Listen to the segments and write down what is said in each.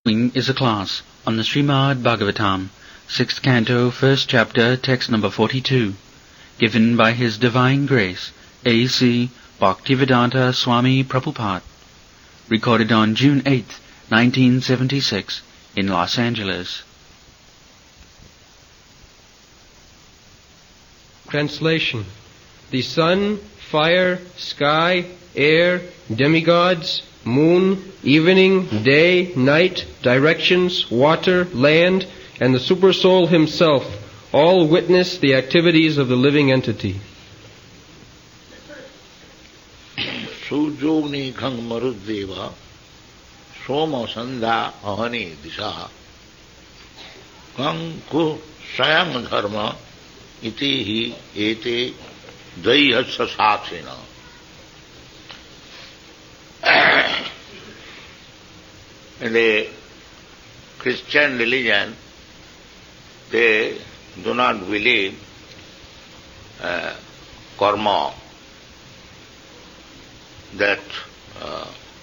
Is a class on the Srimad Bhagavatam, 6th Canto, 1st Chapter, text number 42, given by His Divine Grace, A.C. Bhaktivedanta Swami Prabhupada, recorded on June 8, 1976, in Los Angeles. Translation. The sun, fire, sky, air, demigods, moon, evening, day, night, directions, water, land, and the Supersoul Himself all witness the activities of the living entity. Sujogni khang maruddeva soma sandha ahani disha kang ku sayam dharma iti hi ete dayhatsa saksina. In the Christian religion, they do not believe karma, that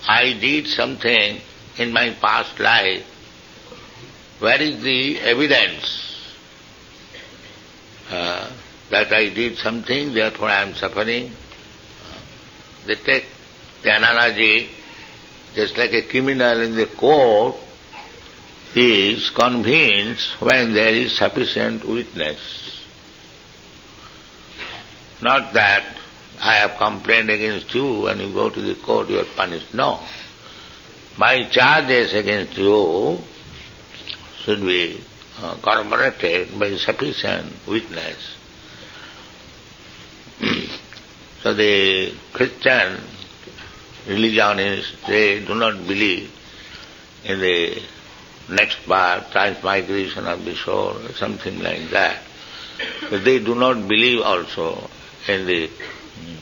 I did something in my past life. Where is the evidence that I did something, therefore I am suffering? They take the analogy, just like a criminal in the court is convinced when there is sufficient witness. Not that I have complained against you, when you go to the court you are punished. No. My charges against you should be corroborated by sufficient witness. So the Christian religionists, they do not believe in the next birth, transmigration of the soul, something like that. But they do not believe also in the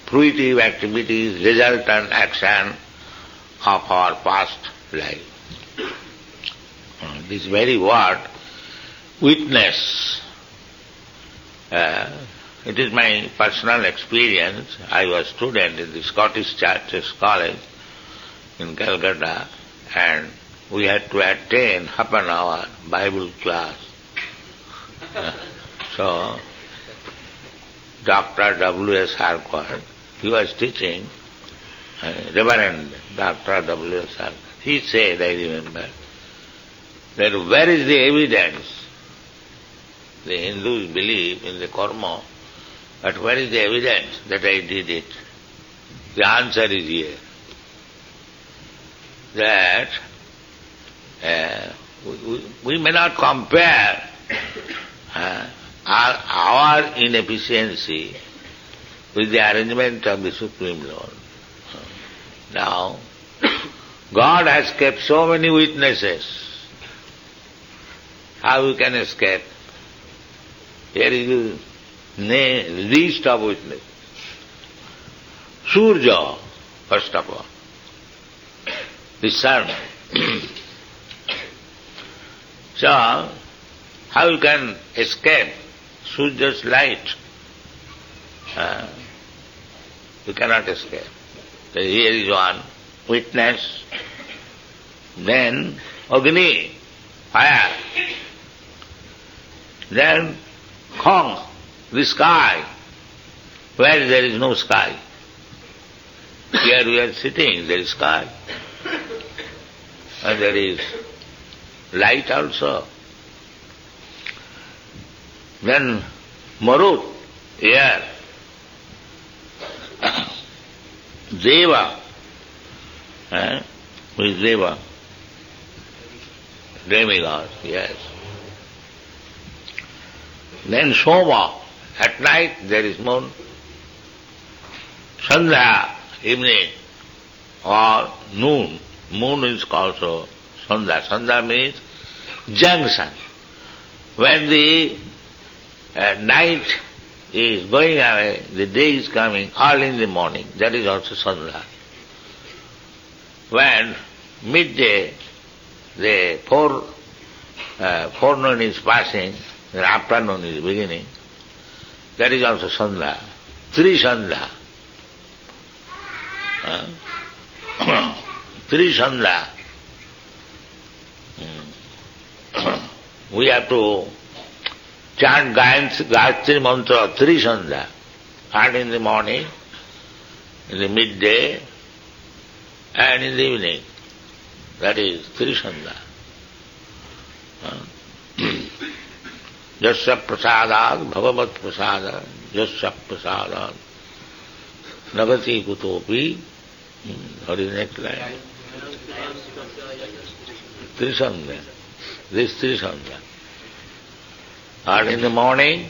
fruitive activities, resultant action of our past life. This very word, witness, it is my personal experience. I was student in the Scottish Churches College in Calcutta, and we had to attend half an hour Bible class. So, Dr. W.S. Harcourt, he was teaching, Reverend Dr. W.S. Harcourt. He said, I remember, that where is the evidence? The Hindus believe in the karma, but where is the evidence that I did it? The answer is here. That we may not compare our inefficiency with the arrangement of the Supreme Lord. Now, God has kept so many witnesses. How we can escape? Here is the least of witnesses. Surya, first of all, the sun. So, how you can escape Surya's light? You cannot escape. So here is one witness. Then Agni, fire. Then Khong, the sky, where there is no sky. Here we are sitting, there is sky. And there is light also. Then Marut, air. Deva, who is Deva? Demigod, yes. Then Soma, at night there is moon. Sandhya, evening, or noon. Moon is also Sandhya. Sandhya means junction. When the night is going away, the day is coming, early in the morning, that is also Sandhya. When midday, the forenoon is passing, the afternoon is beginning, that is also Sandhya. Three Sandhya. Three Sandhya. we have to chant Gayatri Mantra 3 Sandhya, and in the morning, in the midday, and in the evening. That is 3 Sandhya. Jasya prasadat bhavavat prasadat, jasya prasadat nagati kutopi. What is the next line? 3 Sandhya. This 3 Sandhya. And in the morning,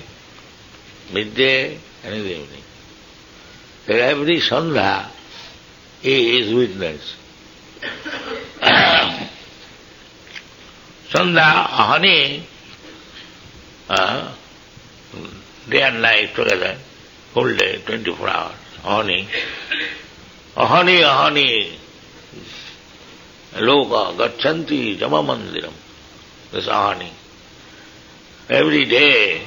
midday, and in the evening. So every Sandhya is witness. Sandhya, ahani, day and night together, whole day, 24 hours, ahani. Ahani, ahani, loka, gachanti, jama mandiram. This ahani. Every day,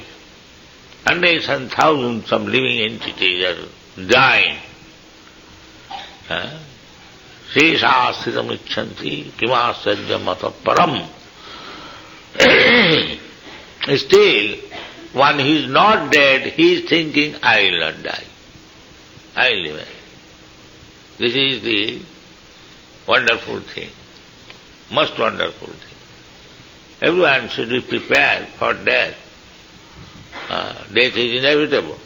hundreds and thousands of living entities are dying. Sesha sthitam icchanti, kimasajya mata param. Still, one who is not dead, he is thinking, I will not die. I will live. This is the wonderful thing, most wonderful thing. Everyone should be prepared for death. Death is inevitable.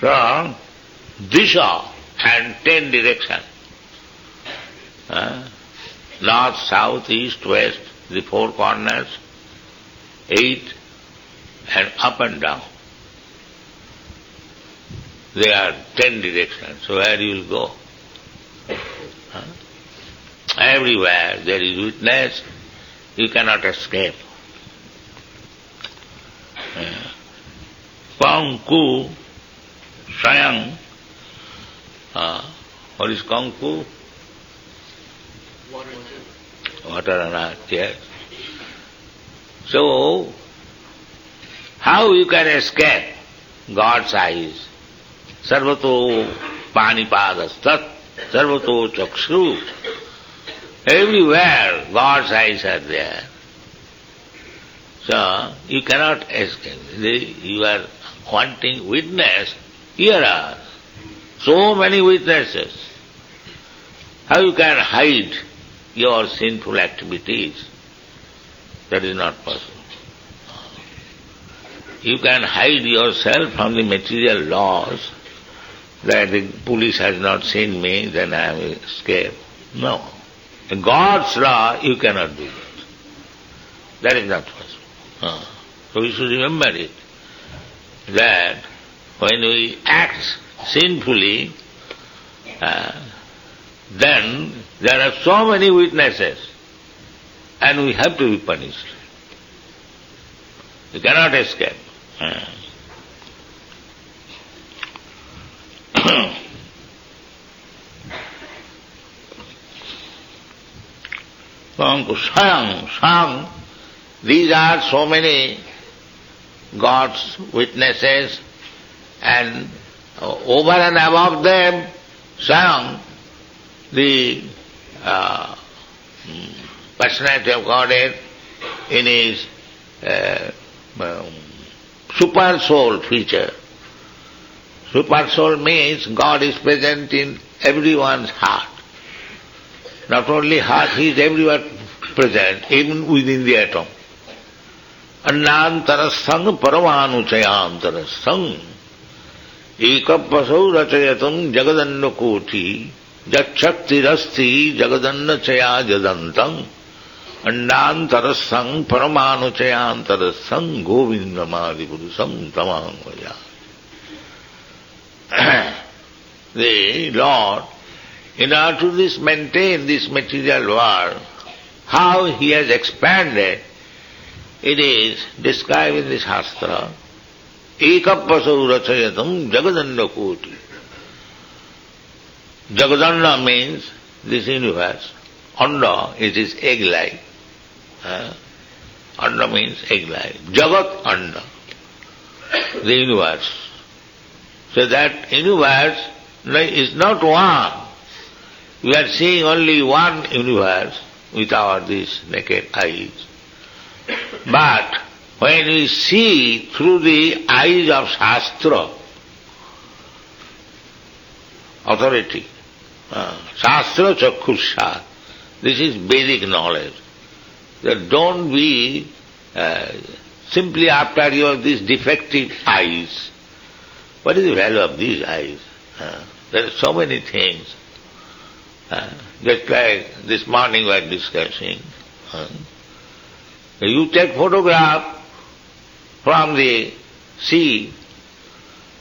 So, Disha and 10 directions. North, south, east, west, the 4 corners, 8, and up and down. There are 10 directions. So where you will go? Everywhere there is witness, you cannot escape. Kanku, Sayang, what is Kanku? Water and earth, yes. So, how you can escape God's eyes? Sarvato panipadastat, sarvato chakshu. Everywhere God's eyes are there. So, you cannot escape. You are wanting witness. Here are so many witnesses. How you can hide your sinful activities? That is not possible. You can hide yourself from the material laws, that the police has not seen me, then I am escaped. No. In God's law, you cannot do that. That is not possible. So we should remember it, that when we act sinfully, then there are so many witnesses, and we have to be punished. You cannot escape. Sayang, these are so many God's witnesses, and over and above them, Sayang, the personality of Godhead in his super soul feature. Super soul means God is present in everyone's heart. Not only heart, he is everywhere present, even within the atom. Annantarasthang paramanuchayantarasthang ekapasau rachayatam jagadanna koti jachaktirasti jagadanna chaya jadantang annantarasthang paramanuchayantarasthang govindamadi purusam tamangvaya. The Lord, in order to maintain this material world, how he has expanded, it is described in the Shastra. Ekapasau rachayatam jagadanna koti. Jagadanna means this universe. Anda, it is egg-like. Anda means egg-like. Jagat Anda, the universe. So that universe is not one. We are seeing only one universe, with our these naked eyes. But when we see through the eyes of Shastra, authority, Shastra Chakhusha, this is Vedic knowledge. That don't be simply after your these defective eyes. What is the value of these eyes? There are so many things. Just like this morning we were discussing. You take photograph from the sea,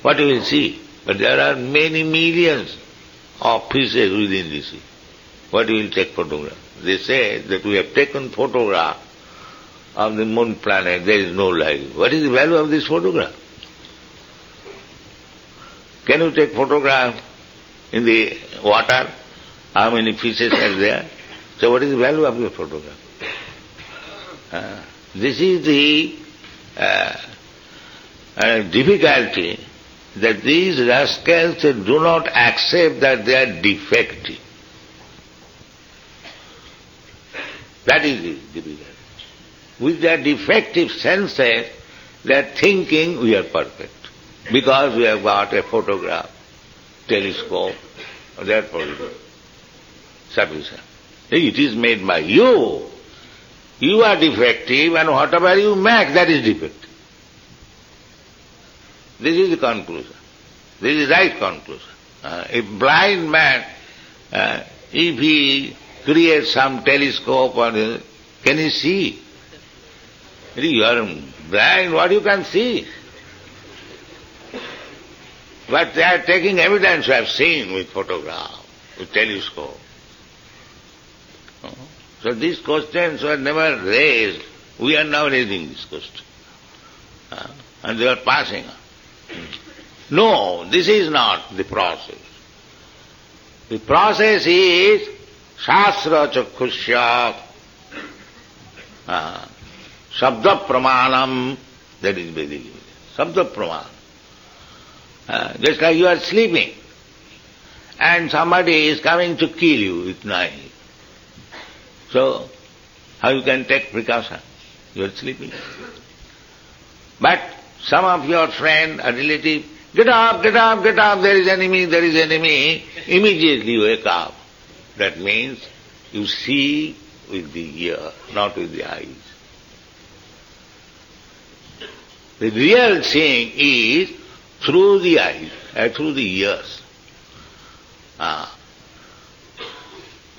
what you will see? But there are many millions of fishes within the sea. What you will take photograph? They say that we have taken photograph of the moon planet, there is no life. What is the value of this photograph? Can you take photograph in the water? How many fishes are there? So what is the value of your photograph? This is the difficulty, that these rascals do not accept that they are defective. That is the difficulty. With their defective senses, they are thinking we are perfect. Because we have got a photograph, telescope, therefore it is sufficient. It is made by you. You are defective, and whatever you make, that is defective. This is the conclusion. This is the right conclusion. A blind man, if he creates some telescope, can he see? You are blind, what you can see? But they are taking evidence, I have seen with photograph, with telescope. So these questions were never raised. We are now raising this question. And they are passing on. No, this is not the process. The process is Shastra Chakhusya, Sabda Pramanam, that is Vedic. Sabda Pramanam. Just like you are sleeping, and somebody is coming to kill you with knife. So, how you can take precaution? You are sleeping. But some of your friend or relative, get up, get up, get up, there is enemy, immediately you wake up. That means you see with the ear, not with the eyes. The real seeing is through the eyes, through the ears.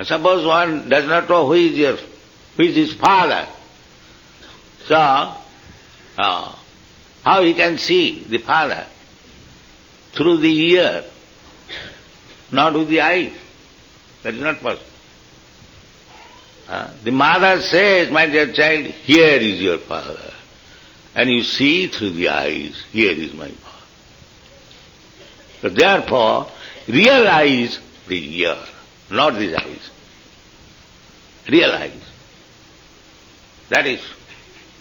Suppose one does not know who is his father. So, how he can see the father? Through the ear, not with the eyes. That is not possible. The mother says, my dear child, here is your father. And you see through the eyes, here is my father. So therefore, real eyes, the ear, not these eyes. Real eyes. That is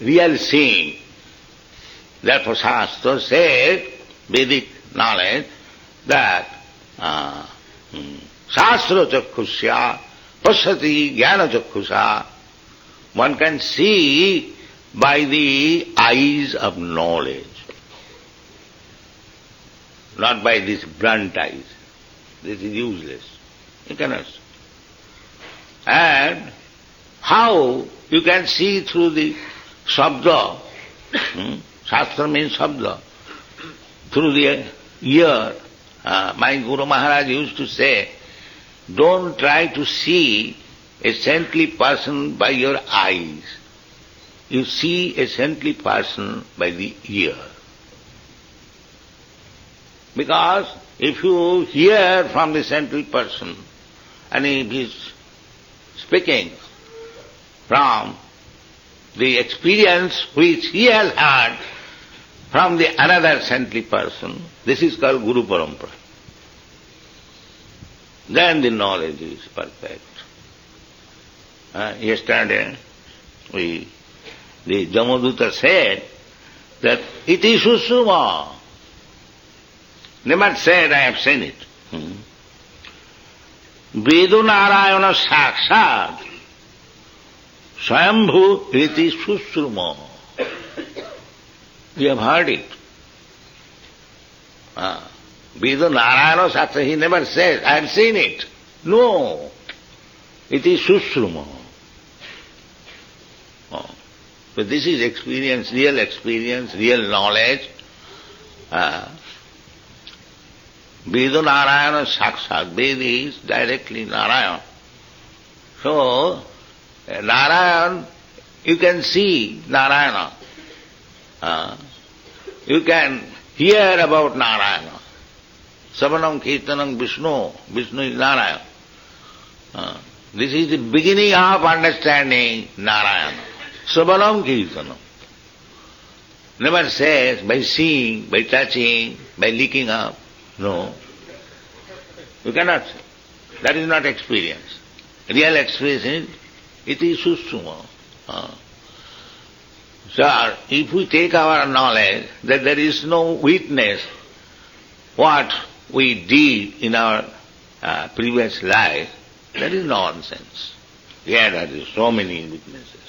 real seeing. Therefore Shastra said, Vedic knowledge, that Shastra Chakhusya, Pasati Jnana Chakhusya, one can see by the eyes of knowledge, not by these blunt eyes. This is useless. You cannot see. And how you can see through the Sabda, Shastra means Sabda, through the ear. My Guru Maharaj used to say, don't try to see a saintly person by your eyes. You see a saintly person by the ear. Because if you hear from the saintly person, and if he is speaking from the experience which he has had from the another saintly person, this is called Guru Parampara. Then the knowledge is perfect. Yesterday, the Jamaduta said that iti susuma. Never said, I have seen it. Vedu Narayana Sakshat Swayambhu iti susruma. We have heard it. Veda Narayana Shastra, he never says, I have seen it. No. It is susruma. But this is experience, real knowledge. Veda Narayana Sakshat. Veda is directly Narayana. So, Narayan, you can see Narayana. You can hear about Narayana. Savanam Kirtanam Vishnu. Vishnu is Narayana. This is the beginning of understanding Narayana. Savanam Kirtanam. Never says by seeing, by touching, by licking up. No. You cannot say. That is not experience. Real experience is, it is susuma. So, if we take our knowledge that there is no witness what we did in our previous life, that is nonsense. Here there is so many witnesses.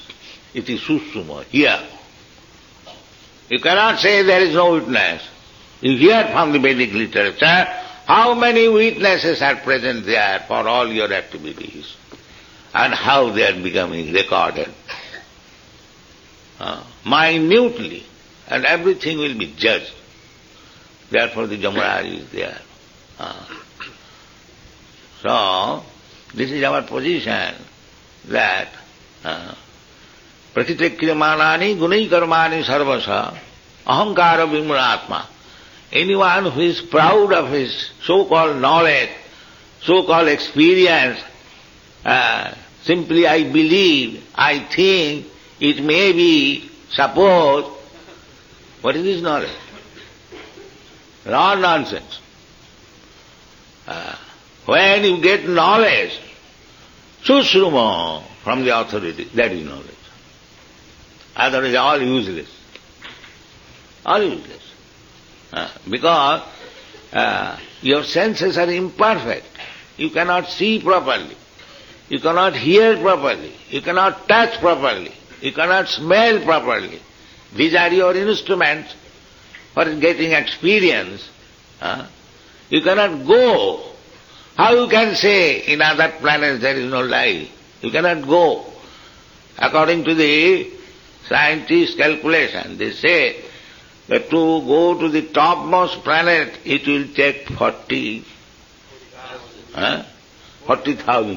It is susuma, here. You cannot say there is no witness. You hear from the Vedic literature how many witnesses are present there for all your activities and how they are becoming recorded. Minutely, and everything will be judged. Therefore the Jamaraj is there. So, this is our position that Pratityakramanani gunai karmani sarvasa ahankara vimuratma. Anyone who is proud of his so-called knowledge, so-called experience, simply I believe, I think, it may be, suppose, what is this knowledge? All nonsense. When you get knowledge, susruma from the authority, that is knowledge. Otherwise all useless. All useless. Because your senses are imperfect. You cannot see properly. You cannot hear properly. You cannot touch properly. You cannot smell properly. These are your instruments for getting experience. You cannot go. How you can say in other planets there is no life? You cannot go. According to the scientists' calculation, they say that to go to the topmost planet, it will take 40,000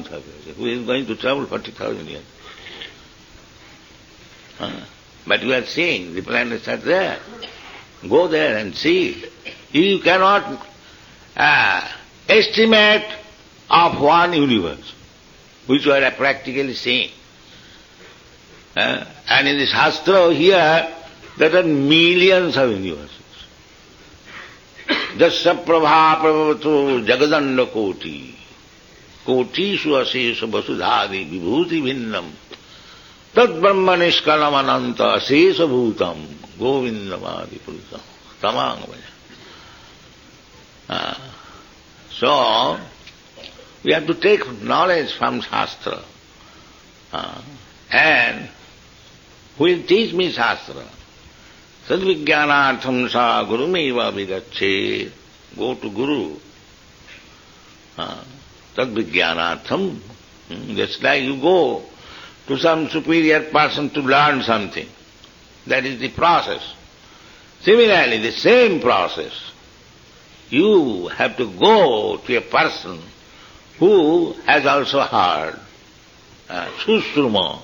years. Who is going to travel 40,000 years? But you are seeing the planets are there. Go there and see. You cannot estimate of one universe, which you are practically seeing. And in the Shastra here, there are millions of universes. Jasya prabha prabhavato jagadanda koti. Kotishu asesha vasudhadi vibhuti bhinnam. Tad brahma nishkalam ananta asesha bhutam. Govindamadi purusam. Tamang vaja. So, we have to take knowledge from Shastra. And who will teach me Shastra? Sadvijnanatham sa gurumeva vigacche. Go to Guru. Sadvijnanatham. Just like you go to some superior person to learn something. That is the process. Similarly, the same process. You have to go to a person who has also heard. Susruma.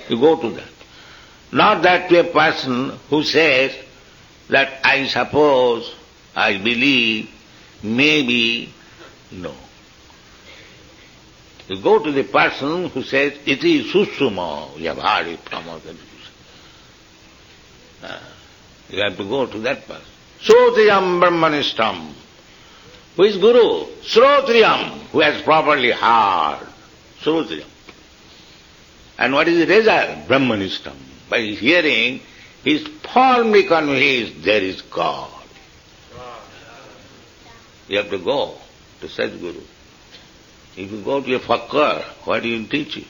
You go to that. Not that to a person who says that I suppose, I believe, maybe, no. You go to the person who says, it is susruma, you have heard it from other people. You have to go to that person. Srotriyam brahmanistam. Who is Guru? Srotriyam, who has properly heard. Srotriyam. And what is the result? Brahmanistam. By hearing, he is firmly convinced there is God. You have to go to such Guru. If you go to a fakir, what do you teach you?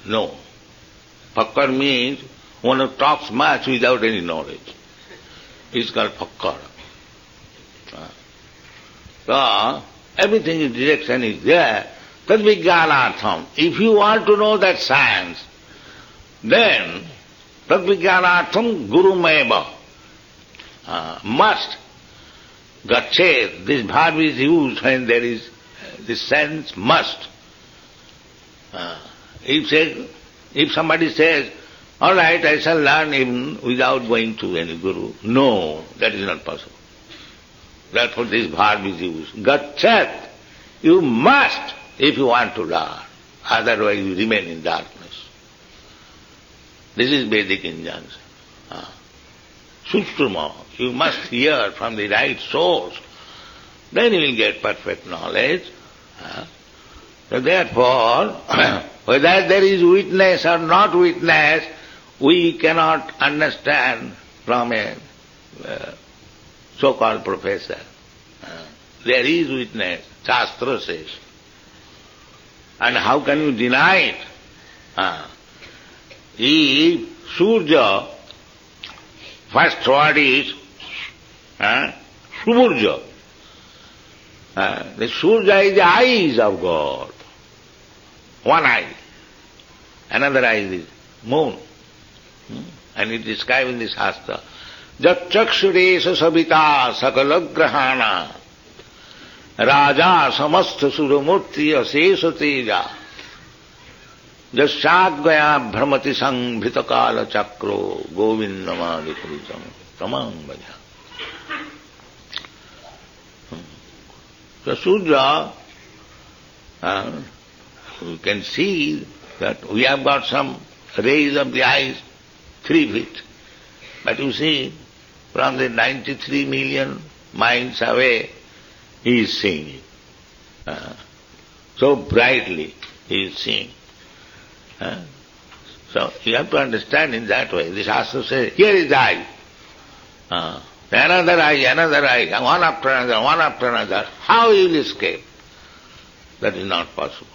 No. Pakkar means one who talks much without any knowledge. It's called pakkar. So, everything in direction is there. Tad vijnanartham. If you want to know that science, then tad vijnanartham guru meva. Must. Gachet. This verb is used when there is this sense must. If somebody says, all right, I shall learn even without going to any guru. No, that is not possible. Therefore this verb is used. Gachet. You must if you want to learn. Otherwise you remain in darkness. This is Vedic injunction. Sutruma. You must hear from the right source. Then you will get perfect knowledge. So therefore, whether there is witness or not witness, we cannot understand from a so-called professor. There is witness, Shastra says. And how can you deny it? If Surya, first word is Suburja. The Surya is the eyes of God. One eye. Another eye is moon. And it is described in the Shastra. Jat chakshuresha sabita sakalagrahana raja samastha suramurti asesha teja jasyadgaya bhramati sanghritakala chakro govindamadi kritam tamang bhaja. So Surya, you can see that we have got some rays of the eyes 3 feet. But you see, from the 93 million miles away, he is seeing it. So brightly he is seeing. So you have to understand in that way. The Shastra says, here is the eye. Another eye, one after another. How you will escape? That is not possible.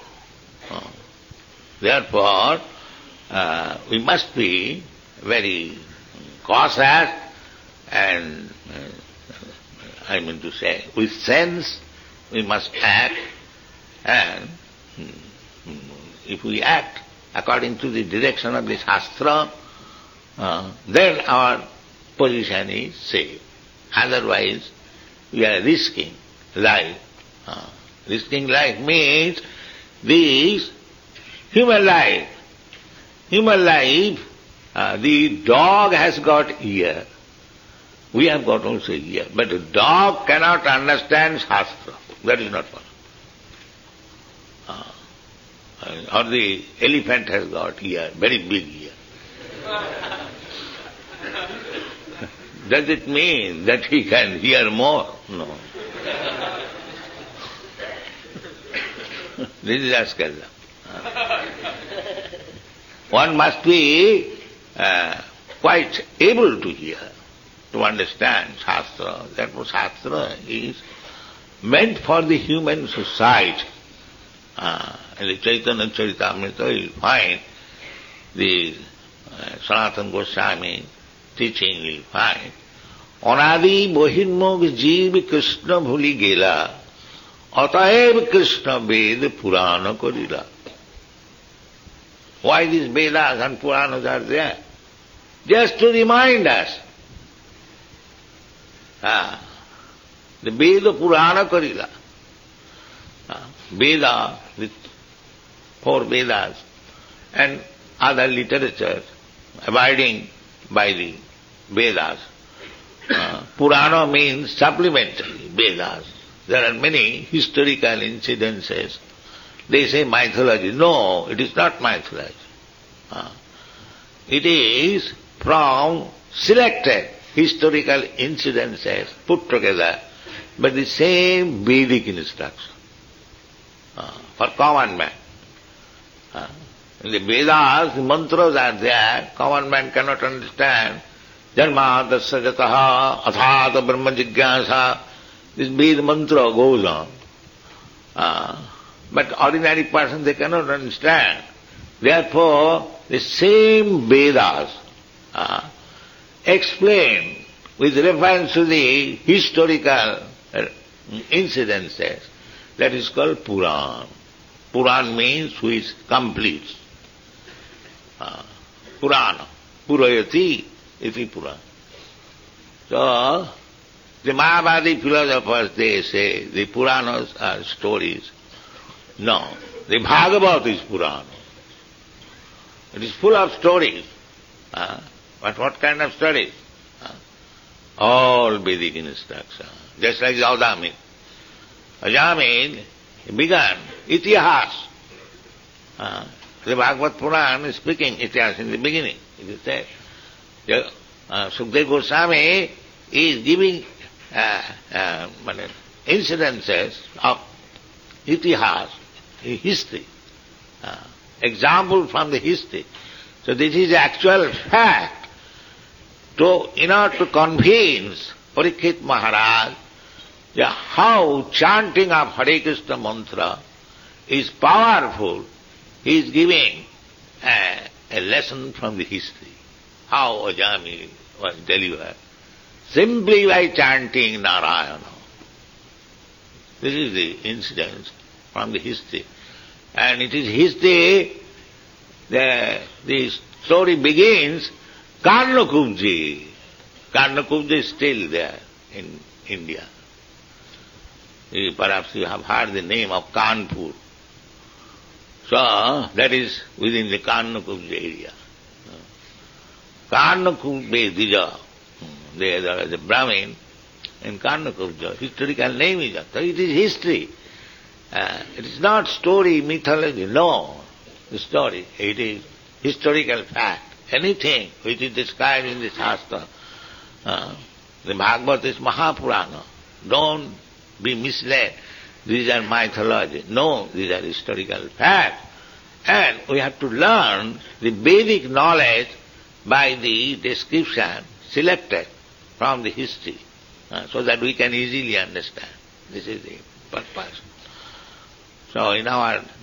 Therefore, we must be very cautious and, I mean to say, with sense we must act, and if we act according to the direction of the Shastra, then our position is safe. Otherwise, we are risking life. Risking life means this human life. Human life, the dog has got ear. We have got also ear. But the dog cannot understand Shastra. That is not possible. Or the elephant has got ear, very big ear. Does it mean that he can hear more? No. This is Askala. One must be quite able to hear, to understand Shastra. Therefore Shastra is meant for the human society. In the Chaitanya Charitamrita you will find the Sanatana Goswami teaching, you will find Anadi Bohinmog Jeev Krishna Bhuli Gela Ataev Krishna Ved Purana Korila. Why these Vedas and Puranas are there? Just to remind us. The Veda Purana Korila. Veda, with 4 Vedas and other literatures abiding by the Vedas. Purana means supplementary Vedas. There are many historical incidences. They say mythology. No, it is not mythology. It is from selected historical incidences put together by the same Vedic instruction for common man. In the Vedas, the mantras are there, common man cannot understand. Janma dasya jataha athata brahma jigyasa. This Veda mantra goes on. But ordinary person, they cannot understand. Therefore, the same Vedas explain with reference to the historical incidences. That is called Puran. Puran means which completes. Purana. Purayati iti Puran. So, the Mahabharati philosophers, they say the Puranas are stories. No, the Bhagavad is Purana. It is full of stories. But what kind of stories? All Vedic instruction. Just like Ajamil. Ajamil began Itihas. The Bhagavad Puran is speaking Itihas in the beginning. It is there. Sukadeva Goswami is giving incidences of Itihas, history. Example from the history. So this is actual fact. In order to convince Parikshit Maharaj how chanting of Hare Krishna mantra is powerful, he is giving a lesson from the history. How Ajami was delivered. Simply by chanting Narayana. This is the incident from the history. And it is history, the story begins, Karnakubji. Karnakubji is still there in India. Perhaps you have heard the name of Kanpur. So, that is within the Karnakubji area. Karnakubji Dija, there is a Brahmin in Karnakubji. Historical name is that. So it is history. It is not story, mythology, no. The story, it is historical fact. Anything which is described in the Shastra, the Bhagavad is Mahapurana. Don't be misled. These are mythology. No, these are historical facts. And we have to learn the Vedic knowledge by the description selected from the history, so that we can easily understand. This is the purpose. So in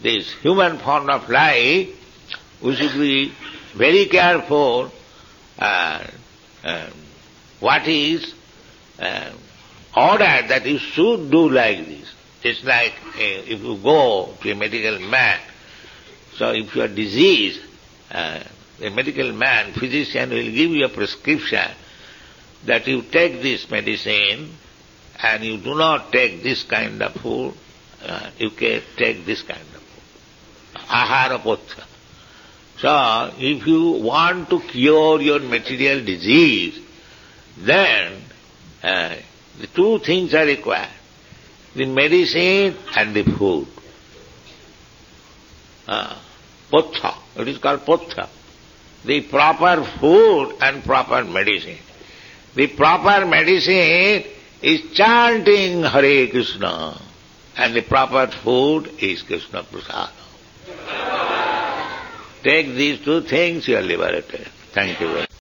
this human form of life, we should be very careful what is ordered that you should do like this. It's like if you go to a medical man, so if you are diseased, a medical man, physician will give you a prescription that you take this medicine and you do not take this kind of food, you can take this kind of food. Ahara potha. So, if you want to cure your material disease, then the two things are required. The medicine and the food. Potha. It is called potha. The proper food and proper medicine. The proper medicine is chanting Hare Krishna, and the proper food is Krishna Prasada. Take these two things, you are liberated. Thank you very much.